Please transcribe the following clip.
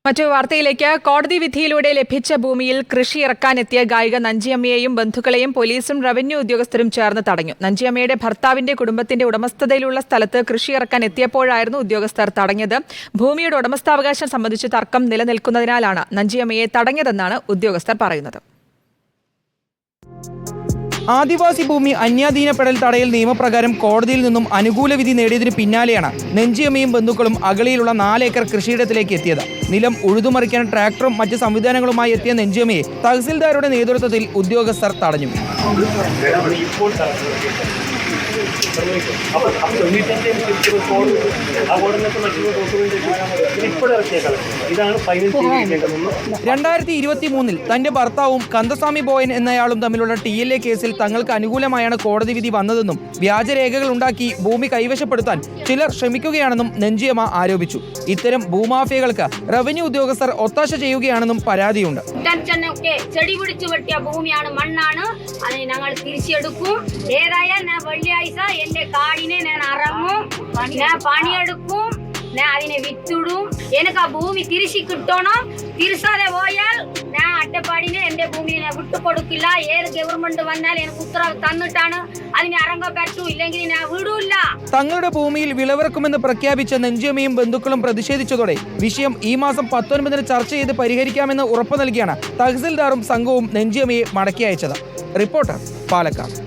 മറ്റു വാർത്തയിലേക്ക്. കോടതി വിധിയിലൂടെ ലഭിച്ച ഭൂമിയിൽ കൃഷി ഇറക്കാനെത്തിയ ഗായിക നഞ്ചിയമ്മയെയും ബന്ധുക്കളെയും പോലീസും റവന്യൂ ഉദ്യോഗസ്ഥരും ചേർന്ന് തടഞ്ഞു. നഞ്ചിയമ്മയുടെ ഭർത്താവിന്റെ കുടുംബത്തിന്റെ ഉടമസ്ഥതയിലുള്ള സ്ഥലത്ത് കൃഷി ഇറക്കാൻ എത്തിയപ്പോഴായിരുന്നു ഉദ്യോഗസ്ഥർ തടഞ്ഞത്. ഭൂമിയുടെ ഉടമസ്ഥാവകാശം സംബന്ധിച്ച് തർക്കം നിലനിൽക്കുന്നതിനാലാണ് നഞ്ചിയമ്മയെ തടഞ്ഞതെന്നാണ് ഉദ്യോഗസ്ഥർ പറയുന്നത്. ആദിവാസി ഭൂമി അന്യാധീനപ്പെടൽ തടയൽ നിയമപ്രകാരം കോടതിയിൽ നിന്നും അനുകൂല വിധി നേടിയതിന് പിന്നാലെയാണ് നഞ്ചിയമ്മയും ബന്ധുക്കളും അഗളിയിലുള്ള 4 ഏക്കർ കൃഷിയിടത്തിലേക്ക് എത്തിയത്. നിലം ഉഴുതുമറിക്കാൻ ട്രാക്ടറും മറ്റ് സംവിധാനങ്ങളുമായി എത്തിയ നഞ്ചിയമ്മയെ തഹസിൽദാരുടെ നേതൃത്വത്തിൽ ഉദ്യോഗസ്ഥർ തടഞ്ഞു. ിൽ തന്റെ ഭർത്താവും കന്ദസ്വാമി ബോയൻ എന്നയാളും തമ്മിലുള്ള TLA കേസിൽ തങ്ങൾക്ക് അനുകൂലമായാണ് കോടതി വിധി വന്നതെന്നും വ്യാജരേഖകൾ ഉണ്ടാക്കി ഭൂമി കൈവശപ്പെടുത്താൻ ചിലർ ശ്രമിക്കുകയാണെന്നും നഞ്ചിയമ്മ ആരോപിച്ചു. ഇത്തരം ഭൂമാഫിയകൾക്ക് റവന്യൂ ഉദ്യോഗസ്ഥർ ഒത്താശ ചെയ്യുകയാണെന്നും പരാതിയുണ്ട്. ചെടി പിടിച്ചു വെട്ടിയ ഭൂമിയാണ്, മണ്ണാണ്, അത് ഞങ്ങൾ തിരിച്ചെടുക്കും. ഏതായാലും ഞാൻ വെള്ളിയാഴ്ച എന്റെ കാടിനെ ഞാൻ ഇറങ്ങും, ഞാൻ പണിയെടുക്കും, ഞാൻ അതിനെ വിത്തിടും. എനിക്ക് ആ ഭൂമി തിരിച്ചു കിട്ടണം. തിരിച്ചാതെ പോയാൽ ഞാൻ അട്ടപ്പാടിനെ എന്റെ ഭൂമിയെ വിട്ടുകൊടുക്കില്ല. ഏത് ഗവൺമെന്റ് വന്നാൽ എനിക്ക് ഉത്തരവ് തന്നിട്ടാണ് അതിനെ ഇറങ്ങാൻ പറ്റൂ, ഇല്ലെങ്കിൽ ഞാൻ വിടൂല്ല. തങ്ങളുടെ ഭൂമിയിൽ വിളവിറക്കുമെന്ന് പ്രഖ്യാപിച്ച നഞ്ചിയമ്മയും ബന്ധുക്കളും പ്രതിഷേധിച്ചതോടെ വിഷയം ഈ മാസം 19-ന് ചർച്ച ചെയ്ത് പരിഹരിക്കാമെന്ന് ഉറപ്പു നൽകിയാണ് തഹസിൽദാറും സംഘവും നഞ്ചിയമ്മയെ മടക്കി അയച്ചത്. റിപ്പോർട്ടർ, പാലക്കാട്.